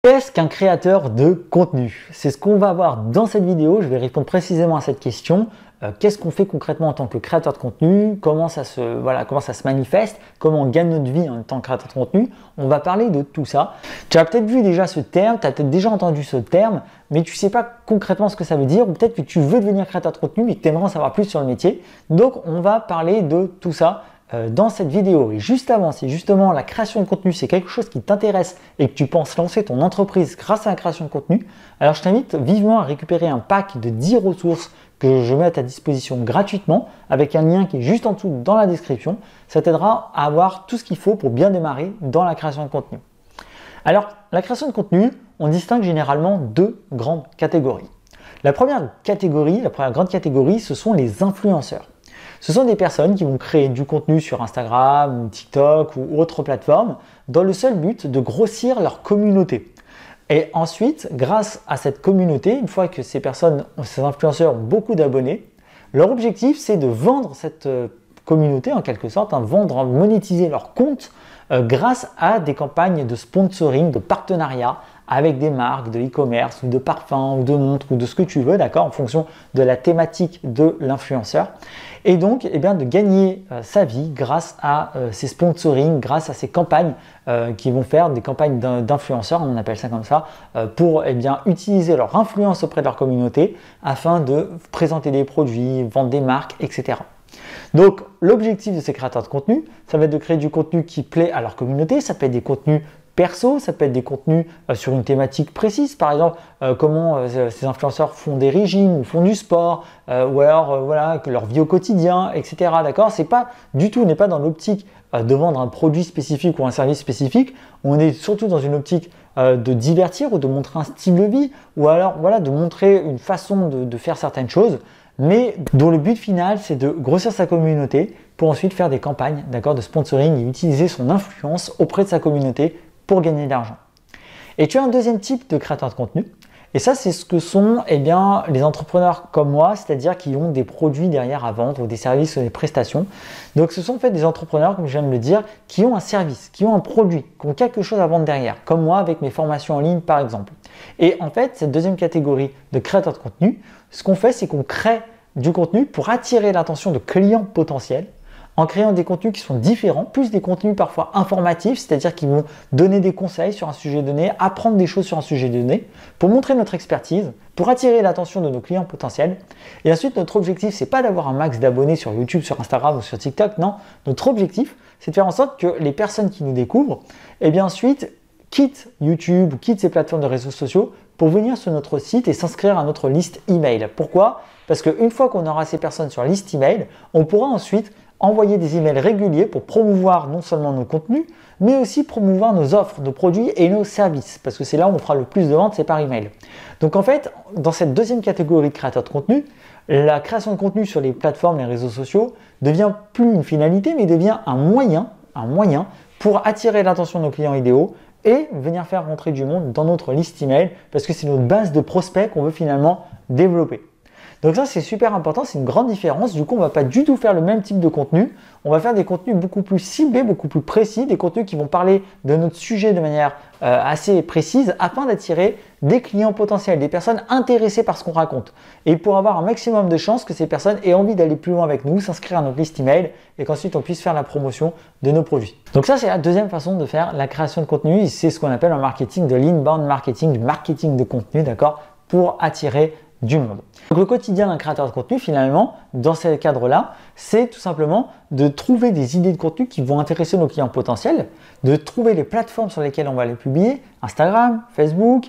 Qu'est-ce qu'un créateur de contenu? C'est ce qu'on va voir dans cette vidéo. Je vais répondre précisément à cette question. Qu'est-ce qu'on fait concrètement en tant que créateur de contenu? Comment ça se manifeste? Comment on gagne notre vie en tant que créateur de contenu? On va parler de tout ça. Tu as peut-être vu déjà ce terme, tu as peut-être déjà entendu ce terme, mais tu ne sais pas concrètement ce que ça veut dire, ou peut-être que tu veux devenir créateur de contenu, mais que tu aimerais en savoir plus sur le métier. Donc, on va parler de tout ça dans cette vidéo. Et juste avant, si justement la création de contenu c'est quelque chose qui t'intéresse et que tu penses lancer ton entreprise grâce à la création de contenu, alors je t'invite vivement à récupérer un pack de 10 ressources que je mets à ta disposition gratuitement avec un lien qui est juste en dessous dans la description. Ça t'aidera à avoir tout ce qu'il faut pour bien démarrer dans la création de contenu. Alors, la création de contenu, on distingue généralement deux grandes catégories. La première grande catégorie, ce sont les influenceurs. Ce sont des personnes qui vont créer du contenu sur Instagram, ou TikTok ou autres plateformes dans le seul but de grossir leur communauté. Et ensuite, grâce à cette communauté, une fois que ces influenceurs ont beaucoup d'abonnés, leur objectif c'est de vendre cette communauté en quelque sorte, monétiser leur compte grâce à des campagnes de sponsoring, de partenariat avec des marques de e-commerce ou de parfums ou de montres ou de ce que tu veux, d'accord, en fonction de la thématique de l'influenceur. Et donc, de gagner sa vie grâce à ces sponsoring, grâce à ces campagnes qui vont faire des campagnes d'influenceurs, on appelle ça comme ça, pour utiliser leur influence auprès de leur communauté afin de présenter des produits, vendre des marques, etc. Donc, l'objectif de ces créateurs de contenu, ça va être de créer du contenu qui plaît à leur communauté. Ça peut être des contenus perso, ça peut être des contenus sur une thématique précise, par exemple comment ces influenceurs font des régimes ou font du sport, ou alors que leur vie au quotidien, etc. D'accord? N'est pas dans l'optique de vendre un produit spécifique ou un service spécifique. On est surtout dans une optique de divertir ou de montrer un style de vie, ou alors de montrer une façon de faire certaines choses, mais dont le but final c'est de grossir sa communauté pour ensuite faire des campagnes, d'accord, de sponsoring et utiliser son influence auprès de sa communauté pour gagner de l'argent. Et tu as un deuxième type de créateur de contenu, et ça c'est ce que sont les entrepreneurs comme moi, c'est-à-dire qui ont des produits derrière à vendre ou des services ou des prestations. Donc ce sont en fait des entrepreneurs, comme je viens de le dire, qui ont un service, qui ont un produit, qui ont quelque chose à vendre derrière, comme moi avec mes formations en ligne par exemple. Et en fait, cette deuxième catégorie de créateurs de contenu, ce qu'on fait c'est qu'on crée du contenu pour attirer l'attention de clients potentiels, en créant des contenus qui sont différents, plus des contenus parfois informatifs, c'est-à-dire qui vont donner des conseils sur un sujet donné, apprendre des choses sur un sujet donné, pour montrer notre expertise, pour attirer l'attention de nos clients potentiels. Et ensuite, notre objectif, c'est pas d'avoir un max d'abonnés sur YouTube, sur Instagram ou sur TikTok, non. Notre objectif, c'est de faire en sorte que les personnes qui nous découvrent, ensuite, quittent YouTube ou quittent ces plateformes de réseaux sociaux pour venir sur notre site et s'inscrire à notre liste email. Pourquoi? Parce qu'une fois qu'on aura ces personnes sur la liste email, on pourra ensuite envoyer des emails réguliers pour promouvoir non seulement nos contenus, mais aussi promouvoir nos offres, nos produits et nos services, parce que c'est là où on fera le plus de ventes, c'est par email. Donc en fait, dans cette deuxième catégorie de créateurs de contenu, la création de contenu sur les plateformes, les réseaux sociaux, devient plus une finalité, mais devient un moyen pour attirer l'attention de nos clients idéaux et venir faire rentrer du monde dans notre liste email, parce que c'est notre base de prospects qu'on veut finalement développer. Donc ça c'est super important, c'est une grande différence. Du coup on ne va pas du tout faire le même type de contenu, on va faire des contenus beaucoup plus ciblés, beaucoup plus précis, des contenus qui vont parler de notre sujet de manière assez précise afin d'attirer des clients potentiels, des personnes intéressées par ce qu'on raconte. Et pour avoir un maximum de chances que ces personnes aient envie d'aller plus loin avec nous, s'inscrire à notre liste email et qu'ensuite on puisse faire la promotion de nos produits. Donc ça c'est la deuxième façon de faire la création de contenu, c'est ce qu'on appelle en marketing de l'inbound marketing, du marketing de contenu, d'accord, pour attirer du monde. Donc le quotidien d'un créateur de contenu finalement, dans ce cadre-là, c'est tout simplement de trouver des idées de contenu qui vont intéresser nos clients potentiels, de trouver les plateformes sur lesquelles on va les publier, Instagram, Facebook,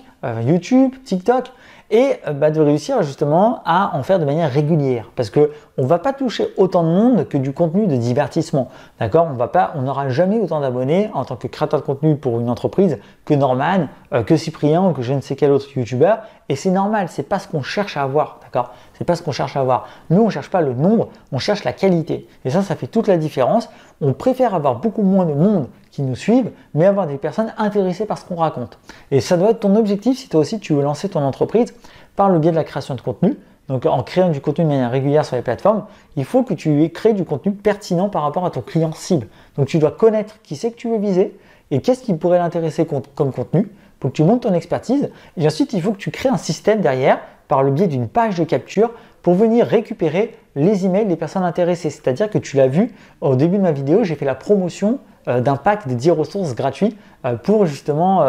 YouTube, TikTok, et de réussir justement à en faire de manière régulière, parce que on va pas toucher autant de monde que du contenu de divertissement, d'accord? On n'aura jamais autant d'abonnés en tant que créateur de contenu pour une entreprise que Norman, que Cyprien ou que je ne sais quel autre youtubeur, et c'est normal, c'est pas ce qu'on cherche à avoir, d'accord? C'est pas ce qu'on cherche à avoir. Nous, on cherche pas le nombre, on cherche la qualité, et ça fait toute la différence. On préfère avoir beaucoup moins de monde qui nous suivent, mais avoir des personnes intéressées par ce qu'on raconte. Et ça doit être ton objectif si toi aussi tu veux lancer ton entreprise par le biais de la création de contenu. Donc en créant du contenu de manière régulière sur les plateformes, il faut que tu aies créé du contenu pertinent par rapport à ton client cible. Donc tu dois connaître qui c'est que tu veux viser et qu'est-ce qui pourrait l'intéresser comme contenu faut que tu montes ton expertise et ensuite il faut que tu crées un système derrière par le biais d'une page de capture pour venir récupérer les emails des personnes intéressées. C'est-à-dire que tu l'as vu au début de ma vidéo, j'ai fait la promotion d'un pack de 10 ressources gratuits pour justement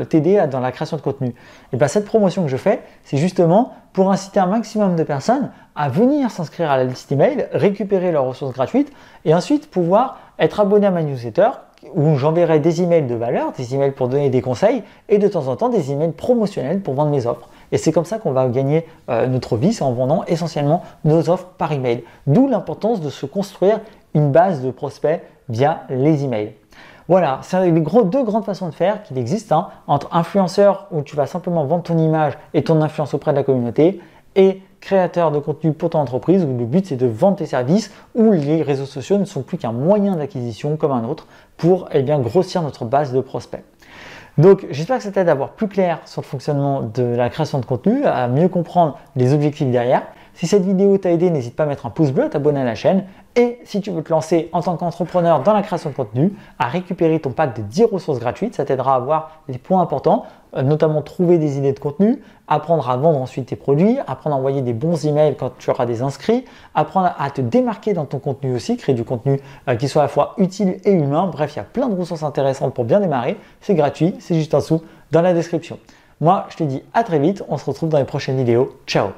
t'aider dans la création de contenu. Et bien cette promotion que je fais, c'est justement pour inciter un maximum de personnes à venir s'inscrire à la liste email, récupérer leurs ressources gratuites et ensuite pouvoir être abonné à ma newsletter où j'enverrai des emails de valeur, des emails pour donner des conseils et de temps en temps des emails promotionnels pour vendre mes offres. Et c'est comme ça qu'on va gagner notre vie, c'est en vendant essentiellement nos offres par email. D'où l'importance de se construire une base de prospects via les emails. Voilà, c'est les deux grandes façons de faire qu'il existe entre influenceur où tu vas simplement vendre ton image et ton influence auprès de la communauté et créateur de contenu pour ton entreprise où le but c'est de vendre tes services où les réseaux sociaux ne sont plus qu'un moyen d'acquisition comme un autre pour grossir notre base de prospects. Donc j'espère que ça t'aide à voir plus clair sur le fonctionnement de la création de contenu, à mieux comprendre les objectifs derrière. Si cette vidéo t'a aidé, n'hésite pas à mettre un pouce bleu, à t'abonner à la chaîne. Et si tu veux te lancer en tant qu'entrepreneur dans la création de contenu, à récupérer ton pack de 10 ressources gratuites, ça t'aidera à voir les points importants, notamment trouver des idées de contenu, apprendre à vendre ensuite tes produits, apprendre à envoyer des bons emails quand tu auras des inscrits, apprendre à te démarquer dans ton contenu aussi, créer du contenu qui soit à la fois utile et humain. Bref, il y a plein de ressources intéressantes pour bien démarrer. C'est gratuit, c'est juste en dessous dans la description. Moi, je te dis à très vite, on se retrouve dans les prochaines vidéos. Ciao!